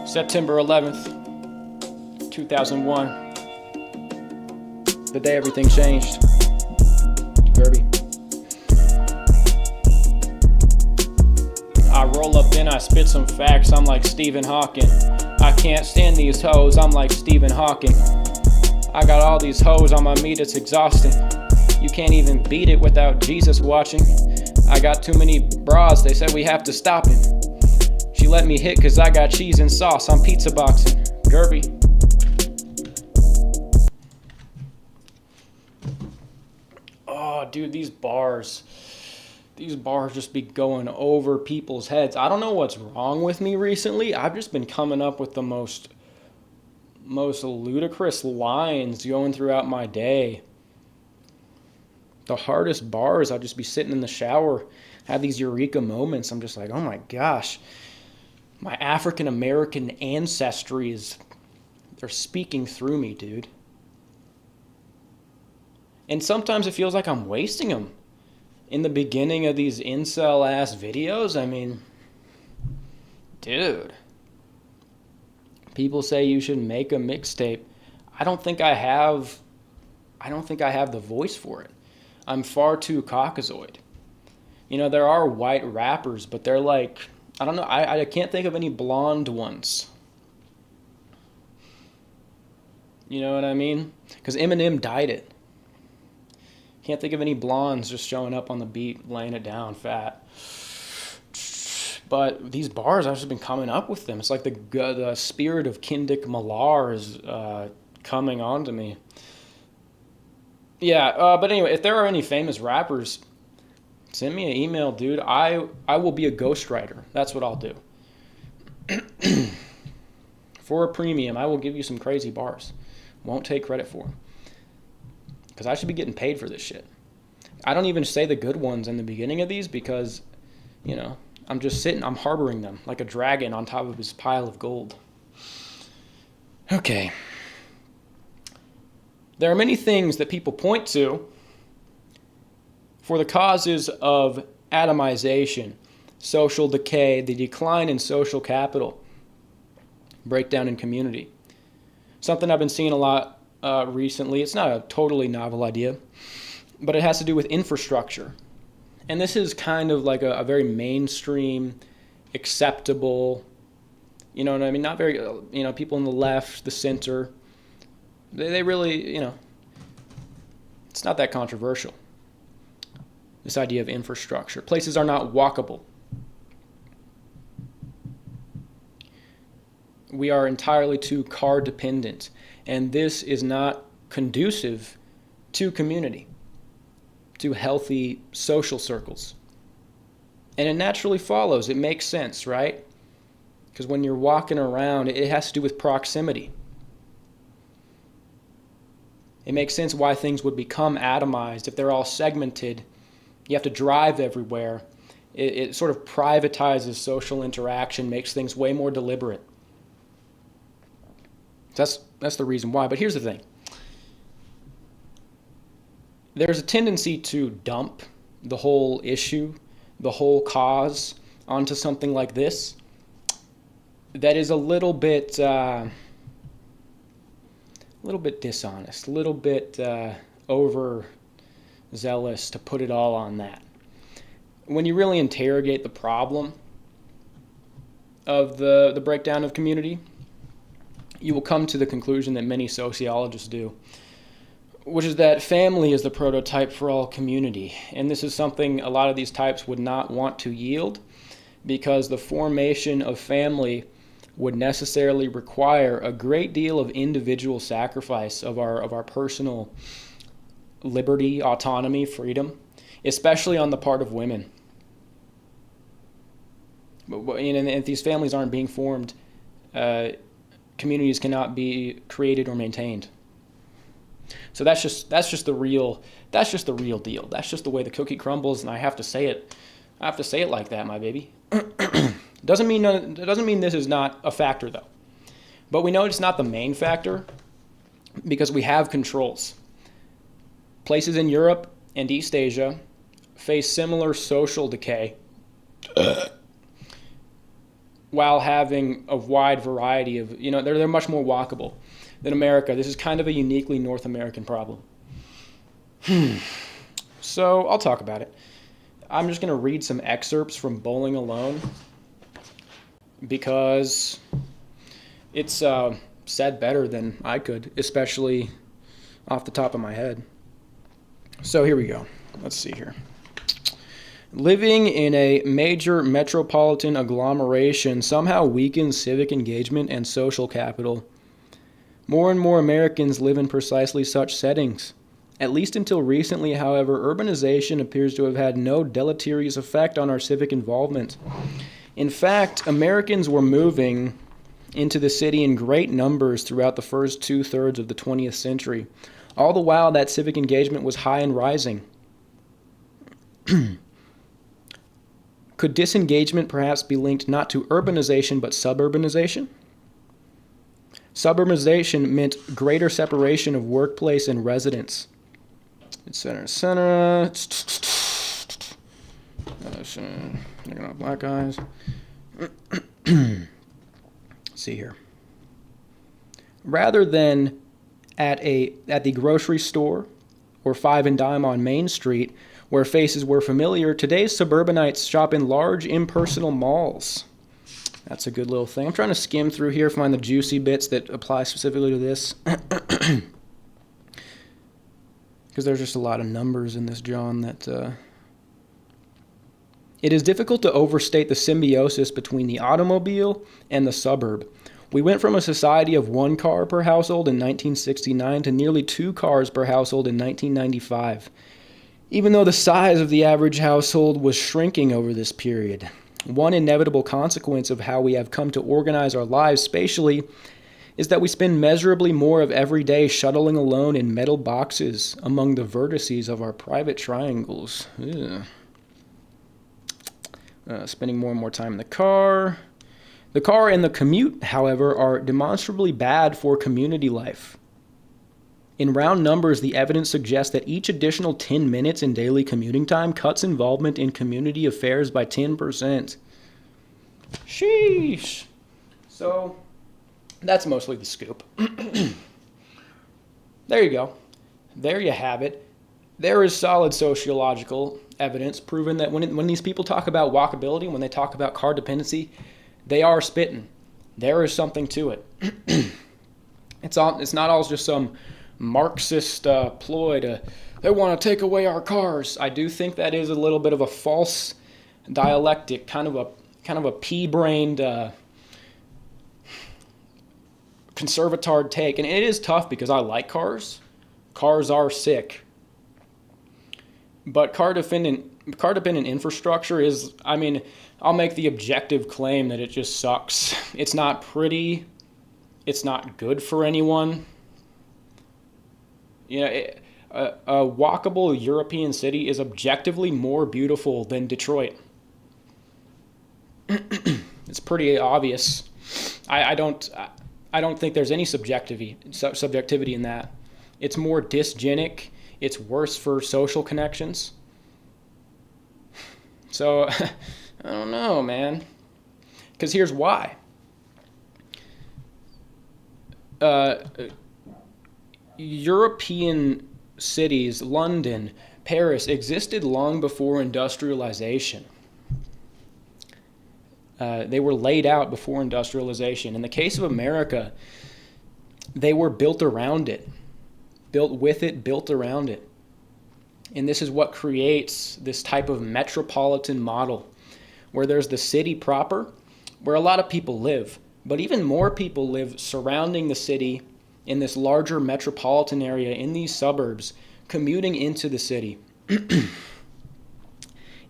September 11th, 2001. The day everything changed. Gerbert. I roll up in, I spit some facts, I'm like Stephen Hawking. I can't stand these hoes, I'm like Stephen Hawking. I got all these hoes on my meat, it's exhausting. You can't even beat it without Jesus watching. I got too many bras, they said we have to stop him. She let me hit cause I got cheese and sauce, I'm pizza boxing. Gerbert. Oh, dude, these bars just be going over people's heads. I don't know what's wrong with me recently. I've just been coming up with the most ludicrous lines going throughout my day. The hardest bars, I'll just be sitting in the shower, have these eureka moments. I'm just like, oh my gosh, my African American ancestry they're speaking through me, dude. And sometimes it feels like I'm wasting them. In the beginning of these incel-ass videos, I mean, dude. People say you should make a mixtape. I don't think I have the voice for it. I'm far too Caucasoid. You know, there are white rappers, but they're like, I don't know, I can't think of any blonde ones. You know what I mean? Because Eminem died it. Can't think of any blondes just showing up on the beat, laying it down fat. But these bars, I've just been coming up with them. It's like the spirit of Kindic Malar is coming onto me. Yeah, but anyway, if there are any famous rappers, send me an email, dude. I will be a ghostwriter. That's what I'll do. For a premium, I will give you some crazy bars. Won't take credit for them. Because I should be getting paid for this shit. I don't even say the good ones in the beginning of these because, you know, I'm just sitting, I'm harboring them like a dragon on top of his pile of gold. Okay. There are many things that people point to for the causes of atomization, social decay, the decline in social capital, breakdown in community. Something I've been seeing a lot recently. It's not a totally novel idea, but it has to do with infrastructure. And this is kind of like a very mainstream, acceptable, you know what I mean? Not very, you know, people on the left, the center, they really, you know, it's not that controversial. This idea of infrastructure. Places are not walkable. We are entirely too car dependent. And this is not conducive to community, to healthy social circles. And it naturally follows. It makes sense, right? Because when you're walking around, it has to do with proximity. It makes sense why things would become atomized if they're all segmented. You have to drive everywhere. It sort of privatizes social interaction, makes things way more deliberate. That's the reason why. But here's the thing. There's a tendency to dump the whole issue, the whole cause, onto something like this that is a little bit dishonest, a little bit overzealous to put it all on that. When you really interrogate the problem of the breakdown of community, you will come to the conclusion that many sociologists do, which is that family is the prototype for all community. And this is something a lot of these types would not want to yield, because the formation of family would necessarily require a great deal of individual sacrifice of our personal liberty, autonomy, freedom, especially on the part of women. But if these families aren't being formed, communities cannot be created or maintained. So that's just the real deal. That's just the way the cookie crumbles, and I have to say it like that, my baby. Doesn't mean this is not a factor though. But we know it's not the main factor because we have controls. Places in Europe and East Asia face similar social decay while having a wide variety of, they're much more walkable than America. This is kind of a uniquely North American problem. So I'll talk about it. I'm just going to read some excerpts from Bowling Alone because it's said better than I could, especially off the top of my head. So here we go. Let's see here. Living in a major metropolitan agglomeration somehow weakens civic engagement and social capital. More and more Americans live in precisely such settings. At least until recently, however, urbanization appears to have had no deleterious effect on our civic involvement. In fact, Americans were moving into the city in great numbers throughout the first two-thirds of the 20th century. All the while, that civic engagement was high and rising. Could disengagement perhaps be linked not to urbanization but suburbanization? Suburbanization meant greater separation of workplace and residence, etc. Black guys. See here. Rather than at the grocery store or Five and Dime on Main Street, where faces were familiar, today's suburbanites shop in large impersonal malls. That's a good little thing. I'm trying to skim through here, find the juicy bits that apply specifically to this. Because there's just a lot of numbers in this, John, that... It is difficult to overstate the symbiosis between the automobile and the suburb. We went from a society of 1 car per household in 1969 to nearly 2 cars per household in 1995. Even though the size of the average household was shrinking over this period, one inevitable consequence of how we have come to organize our lives spatially is that we spend measurably more of every day shuttling alone in metal boxes among the vertices of our private triangles. Spending more and more time in the car. The car and the commute, however, are demonstrably bad for community life. In round numbers, the evidence suggests that each additional 10 minutes in daily commuting time cuts involvement in community affairs by 10%. Sheesh. So, that's mostly the scoop. There you go. There you have it. There is solid sociological evidence proving that when these people talk about walkability, when they talk about car dependency, they are spitting. There is something to it. It's not all just some Marxist ploy to, they want to take away our cars. I do think that is a little bit of a false dialectic, kind of a pea-brained conservatard take. And it is tough because I like cars. Cars are sick. But car-dependent infrastructure is, I'll make the objective claim that it just sucks. It's not pretty. It's not good for anyone. A walkable European city is objectively more beautiful than Detroit. It's pretty obvious. I don't think there's any subjectivity in that. It's more dysgenic. It's worse for social connections. So, I don't know, man. Because here's why. European cities, London, Paris, existed long before industrialization. They were laid out before industrialization. In the case of America, they were built around it. Built with it, built around it. And this is what creates this type of metropolitan model where there's the city proper, where a lot of people live, but even more people live surrounding the city in this larger metropolitan area, in these suburbs, commuting into the city.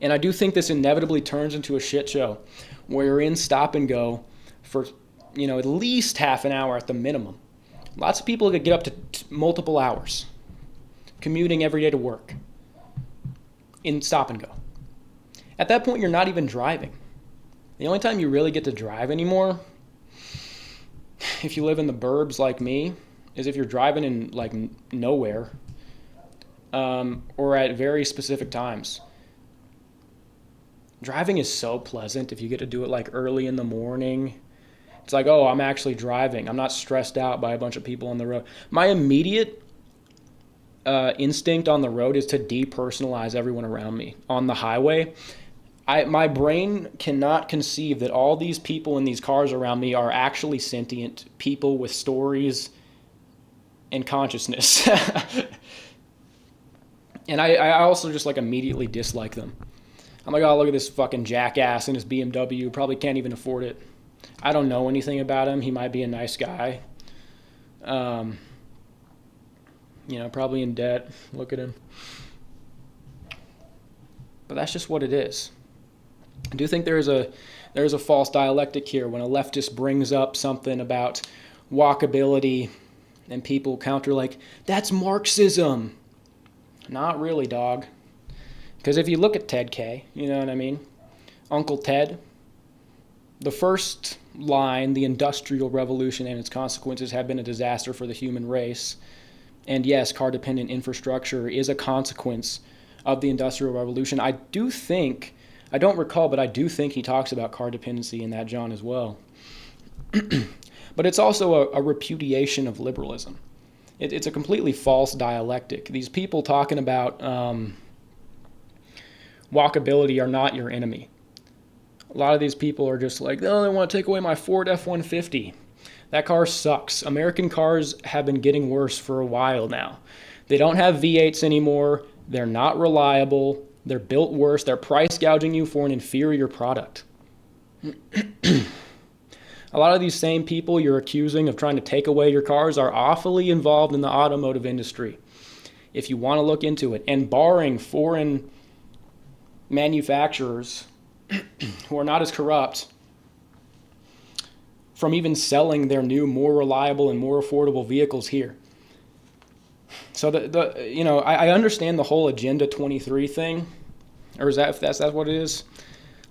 And I do think this inevitably turns into a shit show where you're in stop and go for, at least half an hour at the minimum. Lots of people could get up to multiple hours commuting every day to work in stop and go. At that point, you're not even driving. The only time you really get to drive anymore, if you live in the burbs like me, is if you're driving in nowhere, or at very specific times. Driving is so pleasant if you get to do it like early in the morning. It's like, oh, I'm actually driving. I'm not stressed out by a bunch of people on the road. My immediate instinct on the road is to depersonalize everyone around me. On the highway, my brain cannot conceive that all these people in these cars around me are actually sentient people with stories and consciousness. And I also just like immediately dislike them. I'm like, oh, look at this fucking jackass in his BMW. Probably can't even afford it. I don't know anything about him. He might be a nice guy. Probably in debt. Look at him. But that's just what it is. I do think there's a false dialectic here when a leftist brings up something about walkability and people counter like, that's Marxism. Not really, dog. Because if you look at Ted K, you know what I mean? Uncle Ted, the first line, the Industrial Revolution and its consequences have been a disaster for the human race. And yes, car-dependent infrastructure is a consequence of the Industrial Revolution. I don't recall, but I do think he talks about car dependency in that John as well. But it's also a repudiation of liberalism. It's a completely false dialectic. These people talking about walkability are not your enemy. A lot of these people are just like, oh, they want to take away my Ford F-150. That car sucks. American cars have been getting worse for a while now. They don't have V8s anymore. They're not reliable. They're built worse. They're price gouging you for an inferior product. A lot of these same people you're accusing of trying to take away your cars are awfully involved in the automotive industry, if you want to look into it. And barring foreign manufacturers who are not as corrupt from even selling their new, more reliable and more affordable vehicles here. So I understand the whole Agenda 23 thing, or is that's what it is?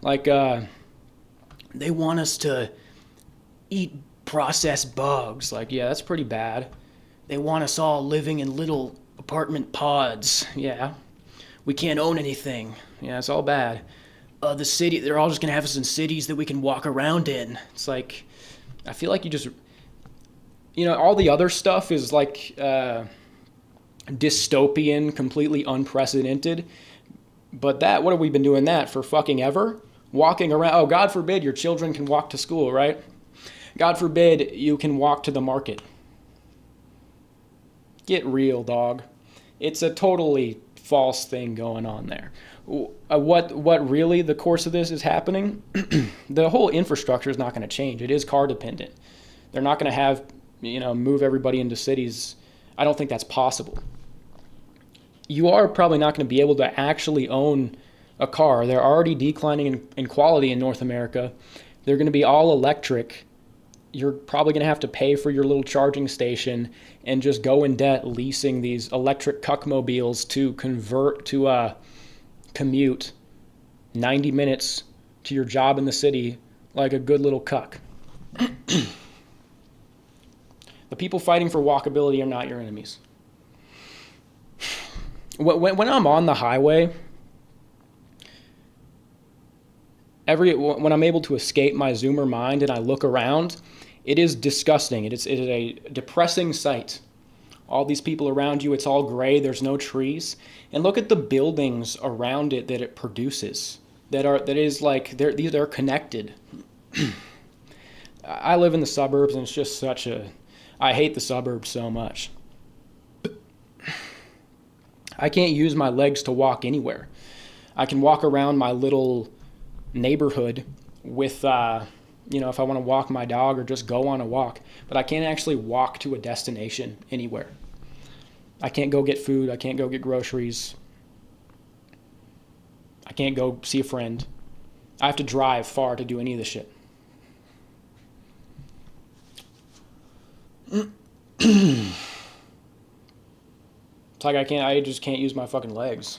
Like they want us to eat processed bugs. Like, yeah, that's pretty bad. They want us all living in little apartment pods. Yeah, we can't own anything. Yeah, it's all bad. The city, they're all just gonna have us in cities that we can walk around in. It's like, I feel like you just, all the other stuff is like dystopian, completely unprecedented. But what have we been doing that for fucking ever? Walking around, oh, God forbid your children can walk to school, right? God forbid you can walk to the market. Get real, dog. It's a totally false thing going on there. What really the course of this is happening, the whole infrastructure is not going to change. It is car dependent. They're not going to have, move everybody into cities. I don't think that's possible. You are probably not going to be able to actually own a car. They're already declining in quality in North America. They're going to be all electric. You're probably going to have to pay for your little charging station and just go in debt leasing these electric cuckmobiles to commute 90 minutes to your job in the city like a good little cuck. The people fighting for walkability are not your enemies. When I'm on the highway, when I'm able to escape my Zoomer mind and I look around, it is disgusting. It is a depressing sight. All these people around you, it's all gray, there's no trees. And look at the buildings around it that it produces. These are connected. I live in the suburbs and it's just I hate the suburbs so much. I can't use my legs to walk anywhere. I can walk around my little neighborhood with, if I want to walk my dog or just go on a walk, but I can't actually walk to a destination anywhere. I can't go get food. I can't go get groceries. I can't go see a friend. I have to drive far to do any of this shit. It's like I just can't use my fucking legs.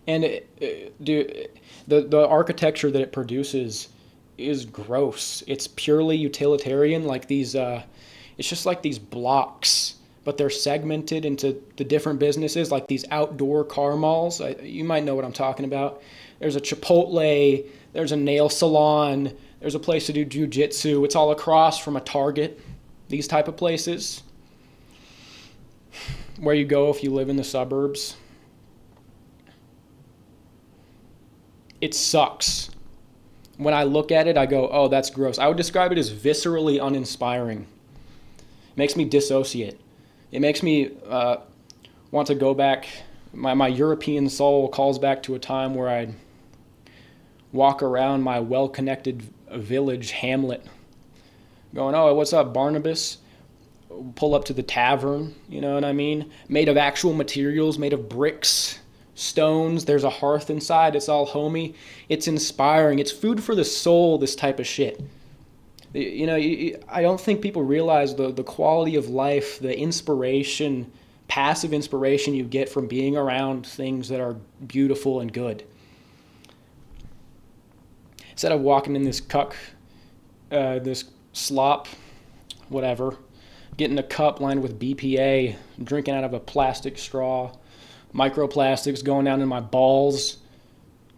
And the architecture that it produces is gross. It's purely utilitarian, like these, it's just like these blocks but they're segmented into the different businesses, like these outdoor car malls. You might know what I'm talking about. There's a Chipotle, there's a nail salon, there's a place to do jujitsu. It's all across from a Target, these type of places where you go if you live in the suburbs. It sucks. When I look at it, I go, oh, that's gross. I would describe it as viscerally uninspiring. It makes me dissociate. It makes me want to go back. My European soul calls back to a time where I'd walk around my well-connected village hamlet going, oh, what's up, Barnabas? Pull up to the tavern, you know what I mean? Made of actual materials, made of bricks, stones. There's a hearth inside. It's all homey. It's inspiring. It's food for the soul, this type of shit. You know, I don't think people realize the quality of life, the inspiration, passive inspiration you get from being around things that are beautiful and good. Instead of walking in this this slop, whatever, getting a cup lined with BPA, drinking out of a plastic straw, microplastics going down in my balls,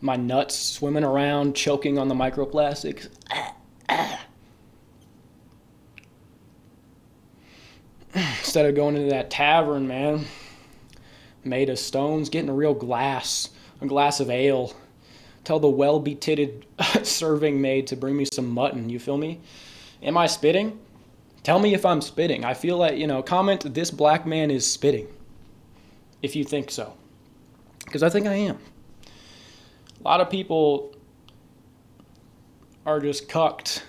my nuts swimming around, choking on the microplastics. Instead of going into that tavern, man, made of stones, getting a real glass of ale. Tell the well-be-titted serving maid to bring me some mutton, you feel me? Am I spitting? Tell me if I'm spitting. I feel like, comment, this black man is spitting, if you think so. Because I think I am. A lot of people are just cucked.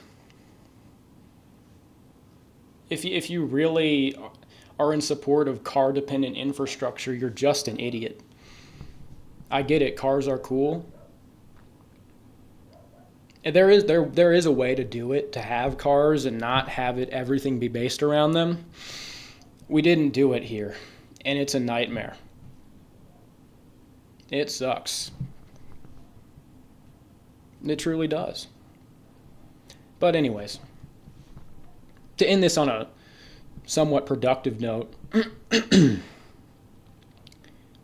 If you really are in support of car-dependent infrastructure, you're just an idiot. I get it. Cars are cool. And there is a way to do it, to have cars and not have everything be based around them. We didn't do it here, and it's a nightmare. It sucks. It truly does. But anyways, to end this on a somewhat productive note,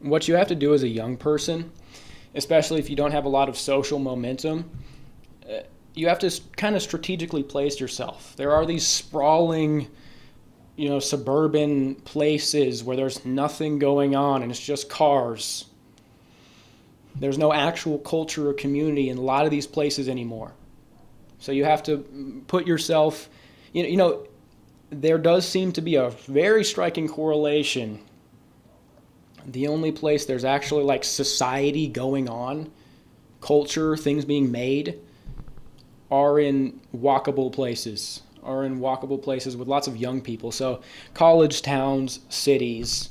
what you have to do as a young person, especially if you don't have a lot of social momentum, you have to kind of strategically place yourself. There are these sprawling, suburban places where there's nothing going on and it's just cars. There's no actual culture or community in a lot of these places anymore. So you have to put yourself, there does seem to be a very striking correlation. The only place there's actually like society going on, culture, things being made, are in walkable places, with lots of young people. So college towns, cities,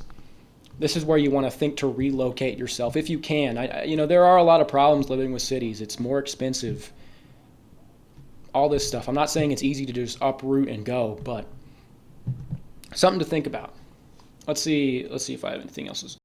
this is where you want to think to relocate yourself if you can. There are a lot of problems living with cities. It's more expensive. All this stuff. I'm not saying it's easy to just uproot and go, but something to think about. Let's see if I have anything else.